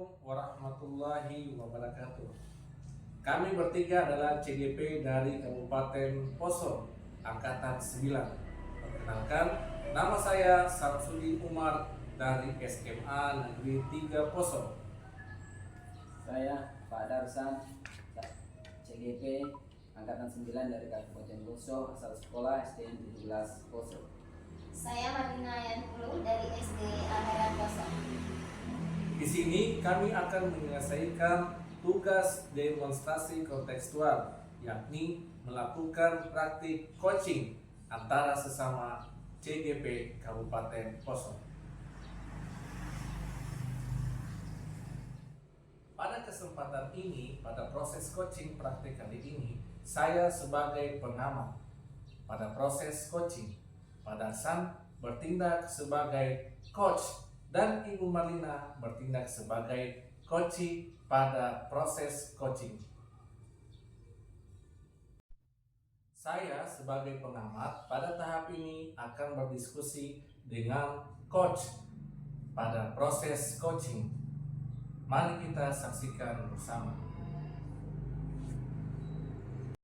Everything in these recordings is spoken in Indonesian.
Assalamualaikum warahmatullahi wabarakatuh. Kami bertiga adalah CGP dari Kabupaten Poso, Angkatan 9. Perkenalkan, nama saya Samsudin Umar dari SMA Negeri 3 Poso. Saya Pak Darsan, CGP Angkatan 9 dari Kabupaten Poso, asal sekolah SDN 17 Poso. Saya Marina Yanpulu dari SD Aheran Poso. Di sini kami akan menyelesaikan tugas demonstrasi kontekstual, yakni melakukan praktik coaching antara sesama CGP Kabupaten Poso. Pada kesempatan ini, pada proses coaching praktik kali ini, saya sebagai pengamat. Pada proses coaching, Pak Darsan bertindak sebagai coach dan Ibu Marlina bertindak sebagai coachee pada proses coaching. Saya sebagai pengamat pada tahap ini akan berdiskusi dengan coach pada proses coaching. Mari kita saksikan bersama.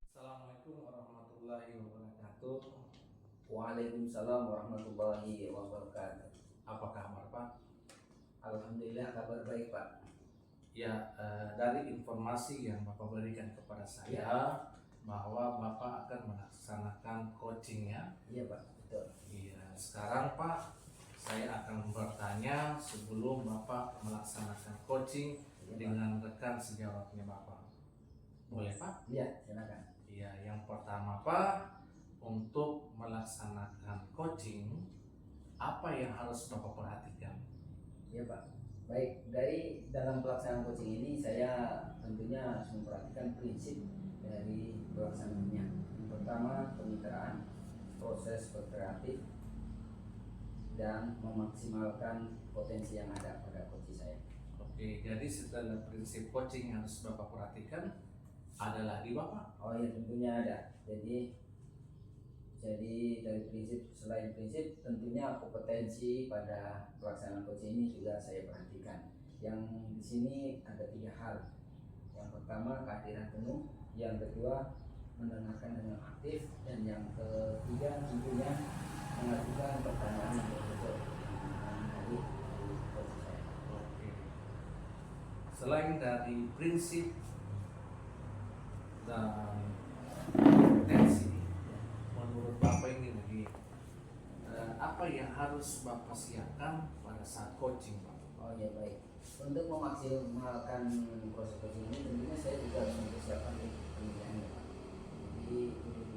Assalamualaikum warahmatullahi wabarakatuh. Waalaikumsalam warahmatullahi wabarakatuh. Apa kabar Pak? Alhamdulillah kabar baik Pak. Ya, dari informasi yang Bapak berikan kepada saya bahwa Bapak akan melaksanakan coaching ya. Iya Pak, betul. Iya, sekarang Pak, saya akan bertanya sebelum Bapak melaksanakan coaching dengan rekan sejawatnya Bapak. Boleh Pak? Iya, silakan. Iya, yang pertama Pak, untuk melaksanakan coaching, apa yang harus Bapak perhatikan? Iya Pak. Baik, dari dalam pelaksanaan coaching ini saya tentunya harus memperhatikan prinsip dari pelaksanaannya. Yang pertama, kemitraan, proses berkreatif, dan memaksimalkan potensi yang ada pada coaching saya. Oke, jadi setelah prinsip coaching yang harus Bapak perhatikan, ada lagi Bapak? Oh iya, tentunya ada. Jadi dari prinsip, selain prinsip, tentunya kompetensi pada pelaksanaan coaching ini juga saya perhatikan. Yang di sini ada 3 hal. Yang pertama, kehadiran penuh. Yang kedua, mendengarkan dengan aktif. Dan yang ketiga, tentunya mengajukan pertanyaan yang betul dari coaching saya. Oke. Selain dari prinsip dan kompetensi, menurut Bapak ini lagi apa yang harus Bapak siapkan pada saat coaching Pak? Oh ya baik. Untuk memaksimalkan proses coaching ini tentunya saya juga harus mempersiapkan penilaiannya Pak. Jadi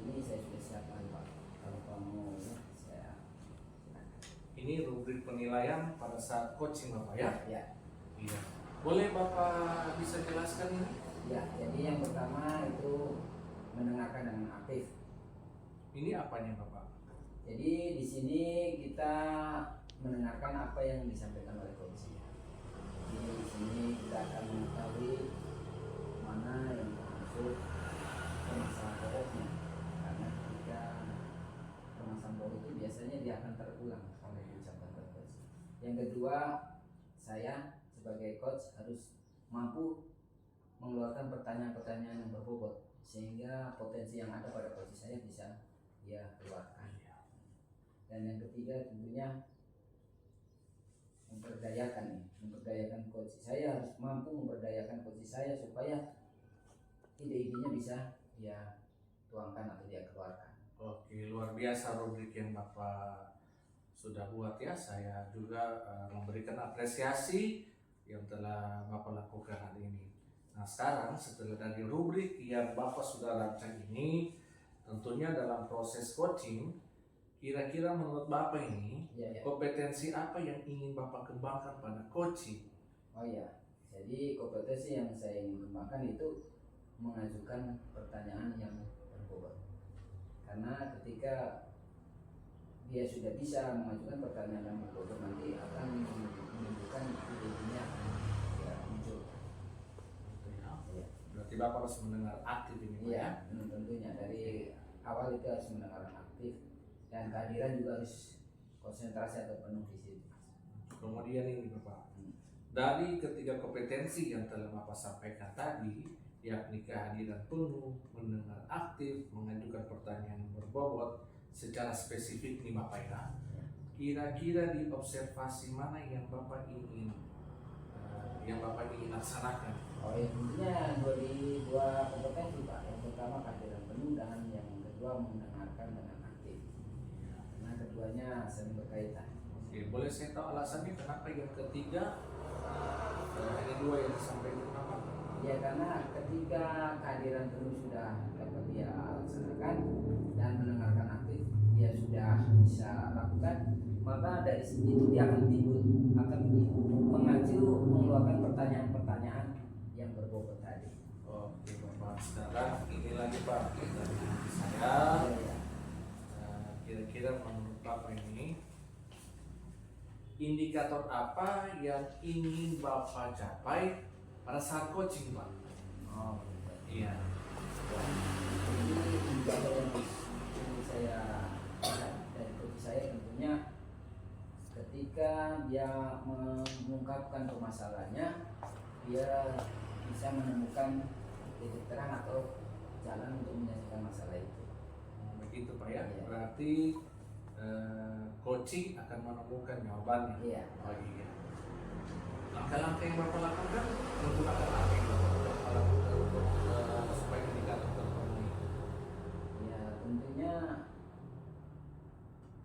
ini saya sudah siapkan Pak. Kalau kamu ya saya silakan. Ini rubrik penilaian pada saat coaching Bapak ya? Ya. Iya. Boleh Bapak bisa jelaskan ini? Ya, jadi yang pertama itu mendengarkan dengan aktif. Ini apanya Bapak? Jadi di sini kita mendengarkan apa yang disampaikan oleh coaching. Jadi di sini kita akan mengetahui mana yang termasuk permasalahan pokoknya. Karena ketika permasalahan pokok itu biasanya dia akan terulang kalau diucapkan oleh coach. Yang kedua, saya sebagai coach harus mampu mengeluarkan pertanyaan-pertanyaan yang berbobot sehingga potensi yang ada pada coach saya bisa dia keluarkan. Dan yang ketiga tentunya memperdayakan coach saya, harus mampu memperdayakan coach saya supaya ide-idenya bisa dia tuangkan atau dia keluarkan. Oke, luar biasa rubrik yang Bapak sudah buat ya. Saya juga memberikan apresiasi yang telah Bapak lakukan hari ini. Nah sekarang setelah dari rubrik yang Bapak sudah rancang ini, tentunya dalam proses coaching, kira-kira menurut Bapak ini kompetensi apa yang ingin Bapak kembangkan pada coaching? Oh iya, jadi kompetensi yang saya ingin kembangkan itu mengajukan pertanyaan yang berbobot. Karena ketika dia sudah bisa mengajukan pertanyaan yang berbobot, nanti akan menunjukkan ide-idenya ya muncul. Ya. Berarti Bapak harus mendengar aktif ini Pak ya? Tentunya dari awal itu harus mendengar aktif dan kehadiran juga harus konsentrasi atau penuh di situ. Kemudian ini Bapak, Dari ketiga kompetensi yang telah Bapak sampaikan tadi, yakni kehadiran penuh, mendengar aktif, mengajukan pertanyaan yang berbobot secara spesifik nih Bapak ya. Kira-kira di observasi mana yang Bapak ingin laksanakan? Oh ya, tentunya dua kompetensi Pak. Yang pertama kehadiran penuh dan yang kedua mendengarkan dengan aktif. Karena keduanya saling berkaitan. Oke, boleh saya tahu alasannya kenapa yang ketiga hanya dua yang disampaikan Bapak? Ya karena ketika kehadiran penuh sudah dapat dia laksanakan dan mendengarkan aktif dia sudah bisa lakukan, maka dari situ dia akan mengacu mengeluarkan pertanyaan-pertanyaan yang berbobot tadi. Oke Bapak, sekarang ini lagi Pak pertanyaan saya. Ya. Kira-kira menurut Bapak ini indikator apa yang ingin Bapak capai pada saat coaching Pak? Oh, Iya. jadi indikator yang ingin saya lihat dari coach saya tentunya ketika dia mengungkapkan permasalahannya, dia bisa menemukan titik terang atau jalan untuk menyelesaikan masalah itu. Begitu Pak ya. Iya. Berarti coaching akan menemukan jawabannya. Iya. Oh iya. Langkah-langkah yang Bapak lakukan menggunakan apa yang Bapak lakukan untuk supaya indikator terpenuhi? Ya tentunya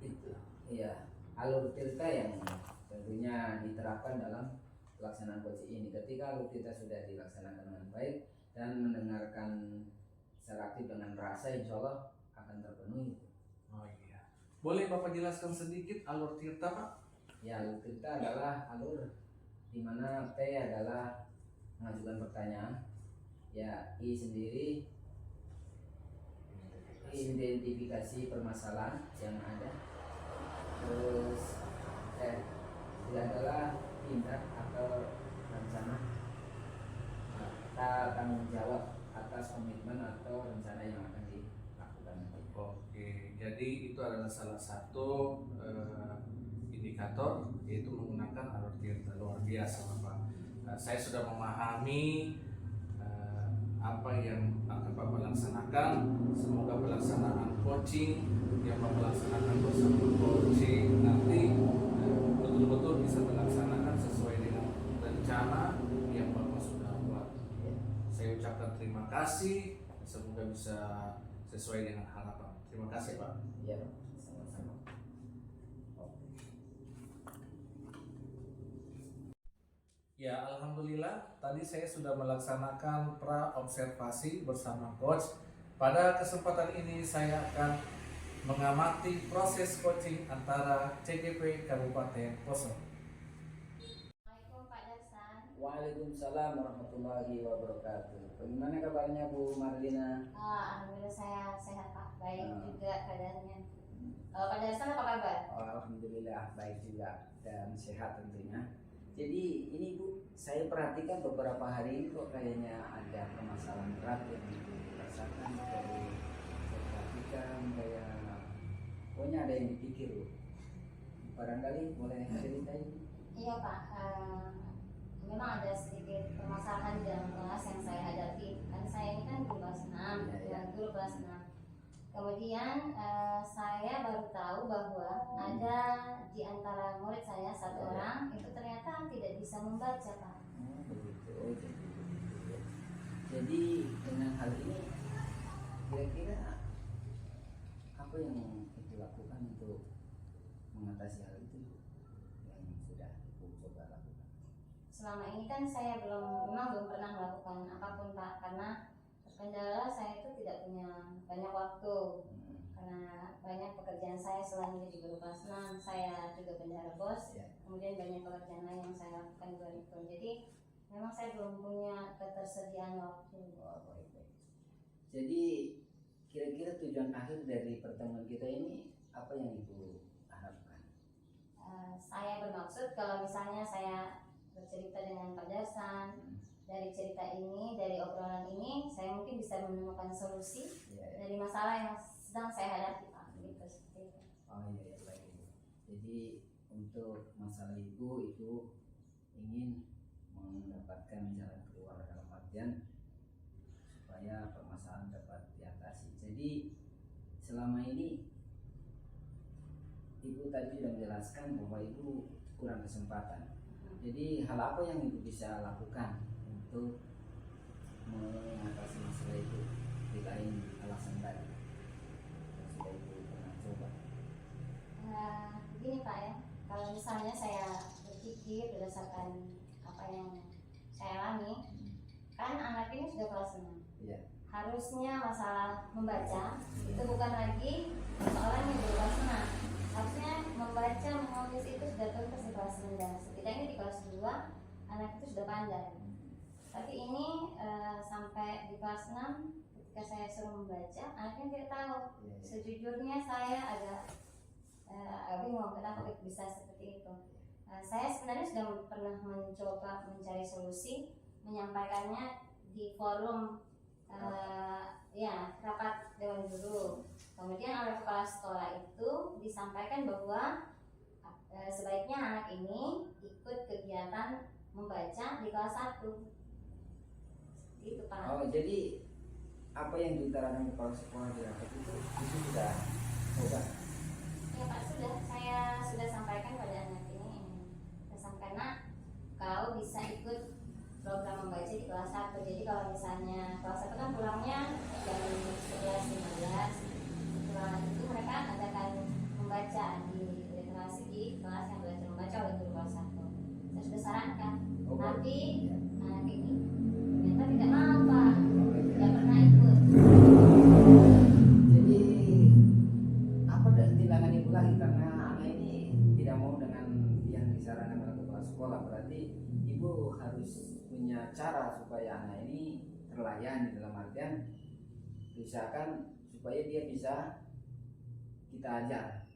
itu. Iya, alur cerita yang tentunya diterapkan dalam pelaksanaan coaching ini. Ketika alur cerita sudah dilaksanakan dengan baik dan mendengarkan secara aktif dengan rasa, insya Allah akan terpenuhi. Oh iya. Boleh Bapak jelaskan sedikit alur tirta Pak? Ya, alur cerita adalah alur di mana P adalah mengajukan pertanyaan, ya I sendiri identifikasi permasalahan yang ada, terus dia adalah tindak atau rencana tanggung jawab atas komitmen atau rencana yang akan dilakukan nanti. Oke, jadi itu adalah salah satu indikator, yaitu menggunakan alur tirta. Luar biasa Bapak. Saya sudah memahami apa yang akan Bapak laksanakan. Semoga pelaksanaan coaching yang Bapak laksanakan bersama coaching nanti betul-betul bisa melaksanakan sesuai dengan rencana yang Bapak sudah buat. Saya ucapkan terima kasih, semoga bisa sesuai dengan harapan. Terima kasih Pak. Ya, sama-sama. Ya, alhamdulillah tadi saya sudah melaksanakan pra-observasi bersama coach. Pada kesempatan ini saya akan mengamati proses coaching antara CGP Kabupaten Poso. Assalamualaikum Pak Darsan. Waalaikumsalam warahmatullahi wabarakatuh. Bagaimana kabarnya Bu Marlina? Alhamdulillah saya sehat Pak, baik Ah. juga keadaannya. Kalau Pak Darsan apa kabar? Alhamdulillah baik juga dan sehat tentunya. Jadi ini Bu, saya perhatikan beberapa hari ini kok kayaknya ada permasalahan berat yang dirasakan dari saya perhatikan kayak pokoknya ada yang dipikir Bu. Barangkali boleh ceritain? Iya Pak, memang ada sedikit permasalahan dalam kelas yang saya hadapi. Kan saya ini kan guru kelas 6, Ya. guru kelas 6. Kemudian saya baru tahu bahwa ada di antara murid saya satu orang itu ternyata tidak bisa membaca Pak. Oh begitu. Jadi dengan hal ini kira-kira apa yang dilakukan untuk mengatasi hal itu yang sudah Ibu coba lakukan? Selama ini kan saya memang belum pernah melakukan apapun Pak, karena terkendala saya itu tidak punya banyak waktu. Karena banyak pekerjaan saya selain menjadi guru kelas 6, saya juga bendahara BOS, kemudian banyak pekerjaan lain yang saya lakukan di luar itu. Jadi memang saya belum punya ketersediaan waktu. Oh, baik. Jadi kira-kira tujuan akhir dari pertemuan kita ini apa yang Ibu harapkan? Saya bermaksud kalau misalnya saya bercerita dengan Pak Darsan, dari cerita ini, dari obrolan ini, saya mungkin bisa menemukan solusi dari masalah yang sedang saya hadapi Pak. Gitu, seperti itu. Oh iya baik Ibu. Jadi untuk masalah Ibu ingin mendapatkan jalan keluar dalam artian supaya permasalahan dapat diatasi. Jadi selama ini Ibu tadi sudah menjelaskan bahwa Ibu kurang kesempatan. Jadi hal apa yang Ibu bisa lakukan untuk mengatasi masalah itu selain alasan tadi yang sudah Ibu pernah coba? Begini Pak ya, kalau misalnya saya berpikir berdasarkan apa yang saya alami, kan anak ini sudah kelas 6. Iya. Harusnya masalah membaca itu bukan lagi persoalan yang di kelas 6. Harusnya membaca, menulis itu sudah tuntas di kelas 9. Setidaknya di kelas 2 anak itu sudah pandai. Tapi ini sampai di kelas 6 ketika saya suruh membaca, anaknya tidak tahu. Sejujurnya saya agak bingung kenapa bisa seperti itu. Saya sebenarnya sudah pernah mencoba mencari solusi, menyampaikannya di forum rapat dewan guru. Kemudian oleh kepala sekolah itu disampaikan bahwa sebaiknya anak ini ikut kegiatan membaca di kelas 1. Itu Pak. Oh, jadi apa yang diutarakan kepala sekolah di rapat itu sudah coba? Ya Pak, saya sudah sampaikan pada anak ini. Saya sampaikan, nak, kau bisa ikut program membaca di kelas 1. Jadi kalau misalnya kelas 1 kan pulangnya jam 11.15. Setelah itu mereka adakan membaca di literasi di kelas yang belajar membaca oleh guru kelas 1. Saya sudah sarankan. Tapi anak ini ternyata tidak mau Pak. Tidak pernah ikut. Jadi apa tindakan Ibu lagi karena anak ini tidak mau dengan yang disarankan oleh kepala sekolah? Berarti Ibu harus punya cara supaya anak ini terlayani, dalam artian usahakan supaya dia bisa kita ajar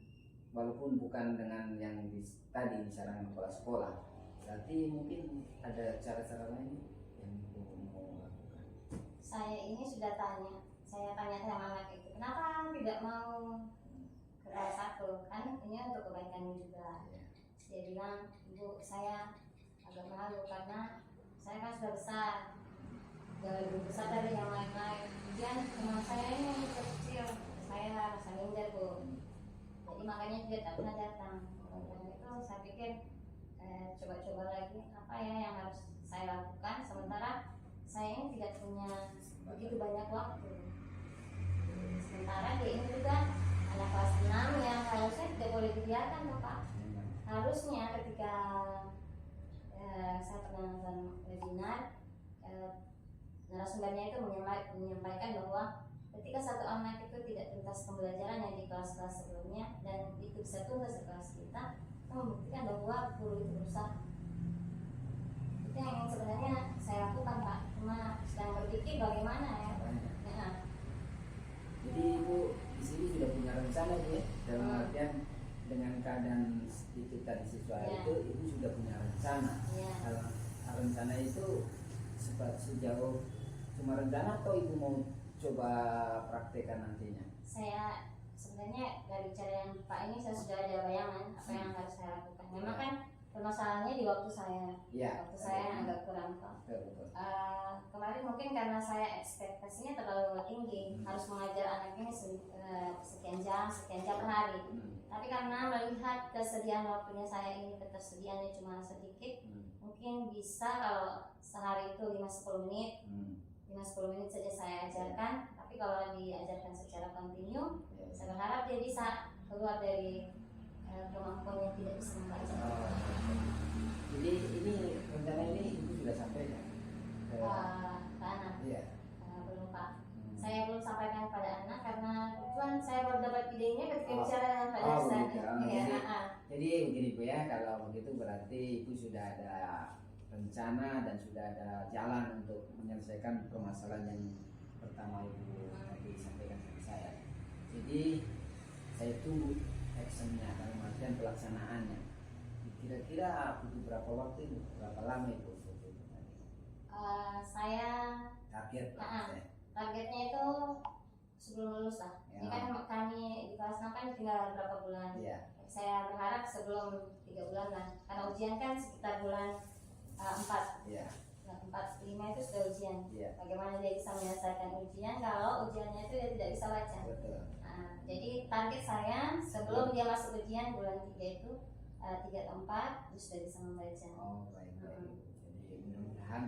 walaupun bukan dengan yang tadi disarankan kepala sekolah. Berarti mungkin ada cara-cara lain yang Ibu mau lakukan. Saya ini sudah saya tanya sama anak itu, kenapa tidak mau ke kelas 1? Kan ini untuk kebaikan juga. Dia bilang, Ibu, saya agak malu karena saya kan sudah besar, jauh lebih besar dari yang lain-lain. Kemudian teman saya ini kecil, saya rasa minder Bu. Jadi makanya dia tak pernah datang. Karena itu saya pikir coba-coba lagi apa ya yang harus saya lakukan, sementara saya ini tidak punya begitu banyak waktu. Sementara dia ini juga anak kelas 6 yang harusnya tidak boleh dibiarkan Pak. Harusnya ketika saya pernah nonton webinar, narasumbernya itu menyampaikan bahwa ketika satu anak itu tidak tuntas pembelajarannya di kelas-kelas sebelumnya dan itu bisa tuntas di kelas kita, itu membuktikan bahwa guru itu berusaha. Itu yang sebenarnya saya lakukan Pak, cuma sedang berpikir bagaimana ya. Jadi Ibu di sini sudah punya rencana ya, dalam artian dengan keadaan itu tadi siswa itu Ibu sudah punya rencana. Kalau rencana itu sejauh cuma rencana atau Ibu mau coba praktekkan nantinya? Saya sebenarnya dari cara yang Pak ini saya sudah ada bayangan apa yang harus saya lakukan. Memang kan permasalahannya di waktu saya. Waktu saya agak kurang Pak. Kemarin mungkin karena saya ekspektasinya terlalu tinggi, harus mengajar anak ini sekian jam per hari. Tapi karena melihat kesediaan waktunya saya ini, ketersediaannya cuma sedikit, mungkin bisa kalau sehari itu 5-10 menit 5-10 menit saja saya ajarkan. Tapi kalau diajarkan secara kontinu, saya berharap dia bisa keluar dari kemampuan yang tidak bisa membaca. Jadi ini rencana ini Ibu sudah sampaikan ke anak? Belum Pak. Saya belum sampaikan pada anak karena kebetulan saya baru dapat idenya ketika bicara dengan Pak Jackson. Jadi begini Bu ya, kalau begitu berarti Ibu sudah ada rencana dan sudah ada jalan untuk menyelesaikan permasalahan yang pertama Ibu tadi sampaikan ke saya. Jadi saya tunggu actionnya, dalam artian pelaksanaannya. Kira-kira butuh berapa waktu itu? Berapa lama Ibu? Saya targetnya itu sebelum lulus lah. Ini kan kami di kelas 6 kan tinggal berapa bulan. Saya berharap sebelum 3 bulan lah. Karena ujian kan sekitar bulan 4. Ya. 4, 5 itu sudah ujian. Iya. Bagaimana dia bisa menyelesaikan ujian kalau ujiannya itu dia tidak bisa baca. Betul. Nah, jadi target saya sebelum dia masuk ujian bulan 3 itu 3 atau 4 dia sudah bisa membaca. Oh, baik. Jadi mudah-mudahan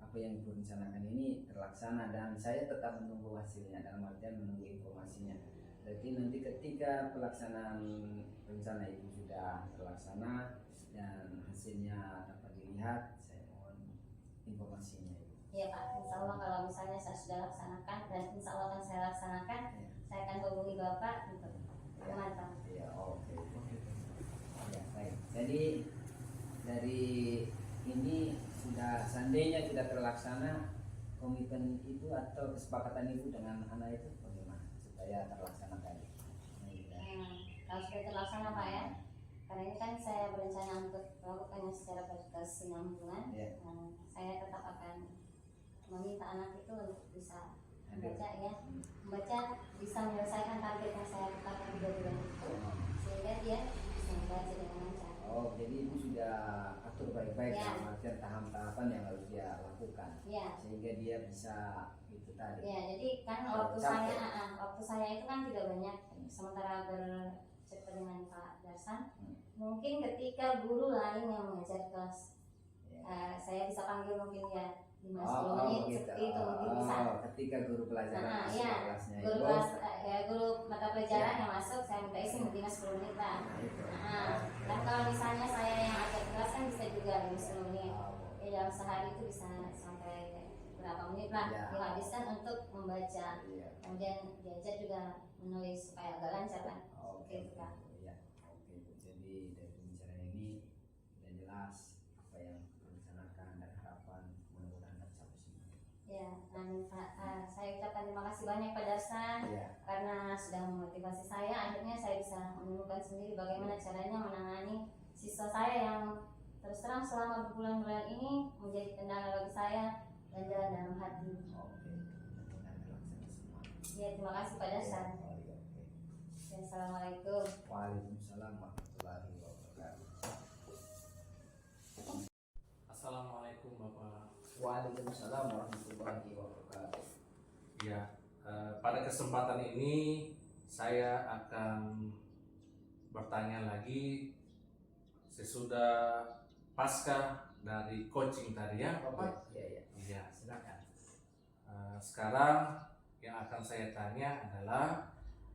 apa yang direncanakan ini terlaksana dan saya tetap menunggu hasilnya, dalam artian menunggu informasinya. Jadi nanti ketika pelaksanaan rencana itu sudah terlaksana dan hasilnya dapat dilihat, saya mohon informasinya. Iya Pak, insya Allah kalau misalnya saya sudah laksanakan dan insya Allah akan saya laksanakan, saya akan hubungi Bapak untuk memantau. Iya, oke. Ya, baik. Jadi dari ini sudah seandainya sudah terlaksana komitmen itu atau kesepakatan ibu dengan anak itu bagaimana supaya terlaksana tadi? Kalau sudah terlaksana Pak ya, karena ini kan saya berencana untuk melakukannya secara berkesinambungan. Saya tetap akan meminta anak itu untuk bisa membaca ya, membaca bisa menyelesaikan target yang saya tetapkan 3 bulan itu, sehingga dia bisa membaca dengan lancar. Oh, jadi ibu sudah atur baik-baik Ya. dalam artian tahapan yang harus dia lakukan, Ya. sehingga dia bisa itu tadi. Ya, jadi kan waktu saya itu kan tidak banyak, sementara bercerita dengan Pak Darsan, mungkin ketika guru lain yang mengajar kelas, saya bisa panggil mungkin ya 5-10 menit gitu. seperti itu mungkin bisa. Ketika guru pelajaran masuk Iya, kelasnya guru itu. kelas guru mata pelajaran yang masuk saya minta isi mungkin 10 menit lah. Itu. Dan kalau misalnya saya yang ajar kelas kan bisa juga 10 menit. Ya dalam sehari itu bisa sampai berapa menit lah dihabiskan untuk membaca. Kemudian diajar juga menulis supaya agak lancar kan. Seperti itu Kak. Ya, oke Bu. Jadi dari pembicaraan ini sudah jelas apa yang direncanakan dan harapan, mudah-mudahan tercapai semua. Ya, dan saya ucapkan terima kasih banyak Pak Darsan karena sudah memotivasi saya. Akhirnya saya bisa menemukan sendiri bagaimana caranya menangani siswa saya yang terus terang selama berbulan-bulan ini menjadi kendala bagi saya dan jalan dalam hati. Oke, mudah-mudahan terlaksana semua. Ya, terima kasih Pak Darsan. Ya, Assalamualaikum. Waalaikumsalam warahmatullahi wabarakatuh. Assalamualaikum Bapak. Waalaikumsalam warahmatullahi wabarakatuh. Ya, pada kesempatan ini saya akan bertanya lagi sesudah pasca dari coaching tadi ya Bapak. Iya, silakan. Sekarang yang akan saya tanya adalah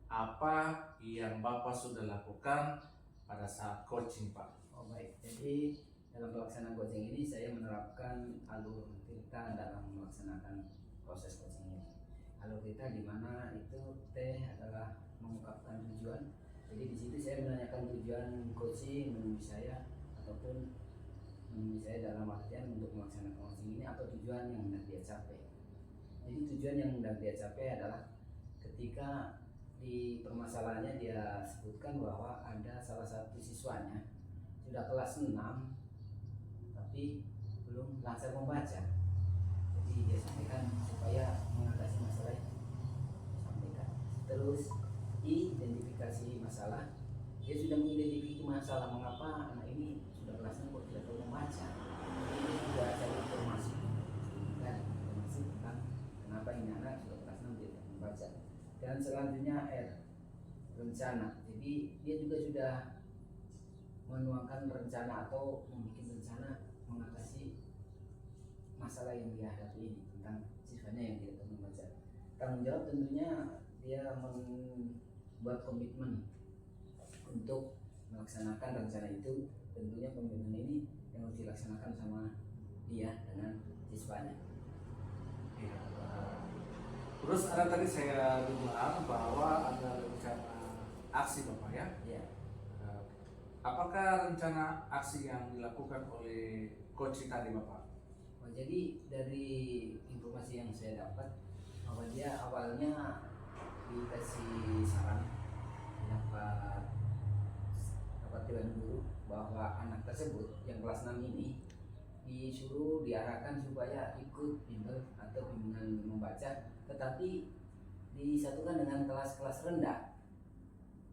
apa yang Bapak sudah lakukan pada saat coaching Pak? Oh baik, jadi dalam pelaksanaan coaching ini saya menerapkan alur kita dalam melaksanakan proses coaching ini. Alur kita di mana itu T adalah mengungkapkan tujuan. Jadi di situ saya menanyakan tujuan coaching menemui saya ataupun menemui saya dalam artian untuk melaksanakan coaching ini atau tujuan yang hendak dia capai. Jadi tujuan yang hendak dia capai adalah ketika di permasalahannya dia sebutkan bahwa ada salah satu siswanya sudah kelas 6 tapi belum lancar membaca. Jadi dia sampaikan supaya mengatasi masalah itu. Sampaikan. Terus identifikasi masalah. Dia sudah mengidentifikasi masalah mengapa anak ini sudah kelas 6 kok tidak tahu membaca. Jadi dia juga cari informasi. Dan informasi tentang kenapa ini anak sudah kelas 6 tidak membaca. Dan selanjutnya R, rencana. Jadi dia juga sudah menuangkan rencana atau membuat rencana mengatasi masalah yang dihadapi ini tentang siswanya yang tidak tahu membaca. Tanggung jawab tentunya dia membuat komitmen untuk melaksanakan rencana itu. Tentunya komitmen ini yang harus dilaksanakan sama dia dengan siswanya. Terus ada tadi saya dengar bahwa ada rencana aksi Bapak ya? Iya. Apakah rencana aksi yang dilakukan oleh coach tadi Bapak? Oh, jadi dari informasi yang saya dapat bahwa dia awalnya dikasih saran dapat dewan guru bahwa anak tersebut yang kelas 6 ini disuruh diarahkan supaya ikut bimbel atau bimbingan membaca, tetapi disatukan dengan kelas-kelas rendah.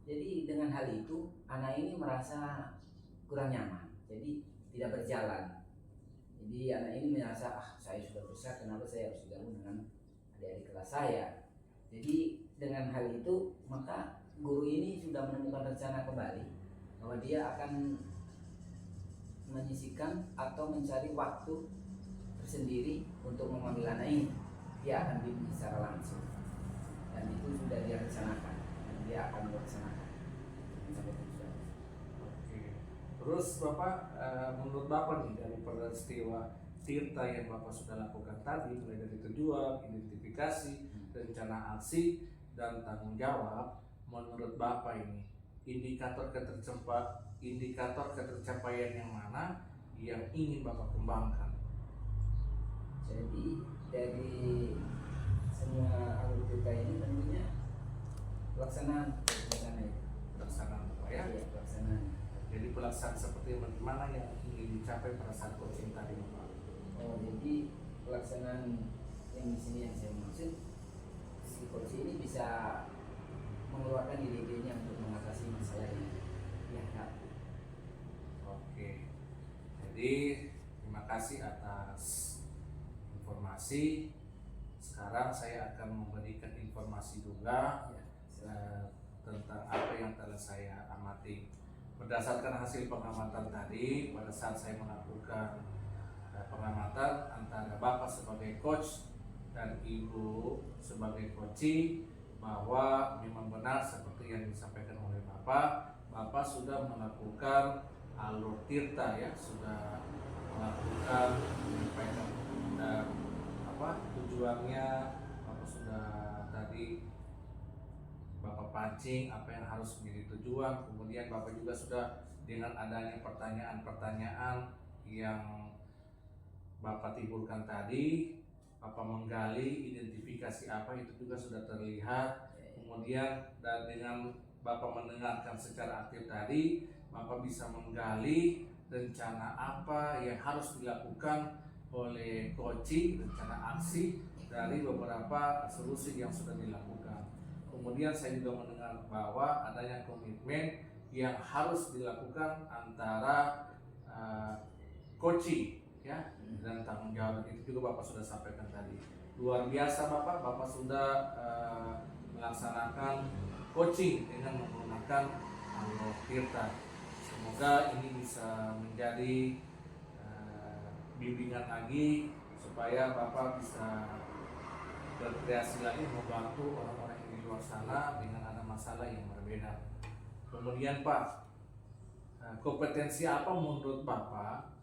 Jadi dengan hal itu anak ini merasa kurang nyaman, jadi tidak berjalan. Jadi anak ini merasa saya sudah besar, kenapa saya harus gabung dengan adik-adik kelas saya. Jadi dengan hal itu maka guru ini sudah menemukan rencana kembali bahwa dia akan menyisihkan atau mencari waktu tersendiri untuk memanggil anak ini. Dia akan bimbing secara langsung, dan itu sudah dia rencanakan dan dia akan melaksanakan sampai tujuan. Oke. Terus Bapak, menurut Bapak nih dari peristiwa Tirta yang Bapak sudah lakukan tadi, mulai dari tujuan, identifikasi, rencana aksi, dan tanggung jawab, menurut Bapak ini indikator ketercapaian yang mana yang ingin Bapak kembangkan? Jadi dari semua alur kita ini tentunya pelaksanaan Bapak ya. Iya, pelaksanaan. Jadi pelaksanaan seperti bagaimana yang ingin dicapai pada saat coaching tadi Bapak? Oh, jadi pelaksanaan yang di sini yang saya maksud, si coach ini bisa mengeluarkan ide-idenya untuk mengatasi masalah ini. Ya. Oke. Jadi terima kasih atas informasi. Sekarang saya akan memberikan informasi juga tentang apa yang telah saya amati. Berdasarkan hasil pengamatan tadi, pada saat saya melakukan pengamatan antara Bapak sebagai coach dan Ibu sebagai coachee, bahwa memang benar seperti yang disampaikan oleh Bapak sudah melakukan alur Tirta ya, sudah melakukan menyampaikan tujuannya. Bapak sudah tadi Bapak pancing apa yang harus menjadi tujuan, kemudian Bapak juga sudah dengan adanya pertanyaan-pertanyaan yang Bapak timbulkan tadi, Bapak menggali identifikasi apa itu juga sudah terlihat. Kemudian dan dengan Bapak mendengarkan secara aktif tadi, Bapak bisa menggali rencana apa yang harus dilakukan oleh coaching, rencana aksi dari beberapa solusi yang sudah dilakukan. Kemudian saya juga mendengar bahwa adanya komitmen yang harus dilakukan antara coaching ya dan tanggung jawab, itu juga Bapak sudah sampaikan tadi. Luar biasa Bapak sudah melaksanakan coaching dengan menggunakan alur Tirta. Semoga ini bisa menjadi bimbingan lagi supaya Bapak bisa berkreasi lagi membantu orang-orang yang di luar sana dengan ada masalah yang berbeda. Kemudian Pak, kompetensi apa menurut Bapak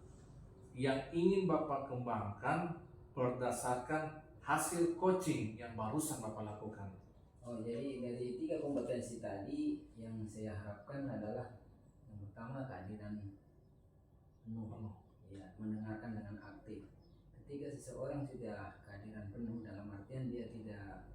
yang ingin Bapak kembangkan berdasarkan hasil coaching yang barusan Bapak lakukan? Oh, jadi dari 3 kompetensi tadi yang saya harapkan adalah yang pertama kehadiran penuh. Ya, mendengarkan dengan aktif. Ketika seseorang sudah kehadiran penuh, dalam artian dia tidak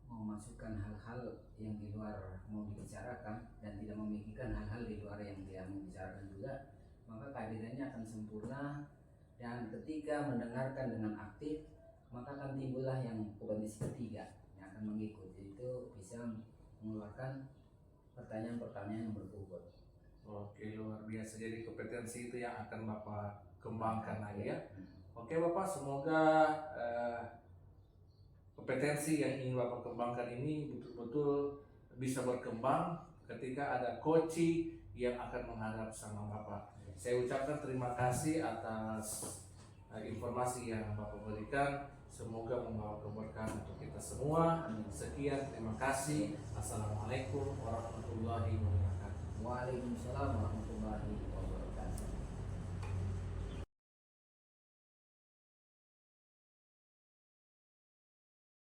memasukkan hal-hal yang di luar mau dibicarakan dan tidak memikirkan hal-hal di luar yang dia mau bicarakan juga, maka kehadirannya akan sempurna. Dan ketika mendengarkan dengan aktif, maka akan timbullah yang kompetensi ketiga yang akan mengikut, yaitu bisa mengeluarkan pertanyaan-pertanyaan yang berbobot. Oke, luar biasa. Jadi kompetensi itu yang akan Bapak kembangkan lagi ya. Oke Bapak, semoga kompetensi yang ingin Bapak kembangkan ini betul-betul bisa berkembang ketika ada coaching yang akan menghadap sama Bapak. Saya ucapkan terima kasih atas informasi yang Bapak berikan. Semoga membawa keberkahan untuk kita semua. Sekian, terima kasih. Assalamualaikum warahmatullahi wabarakatuh. Waalaikumsalam warahmatullahi wabarakatuh.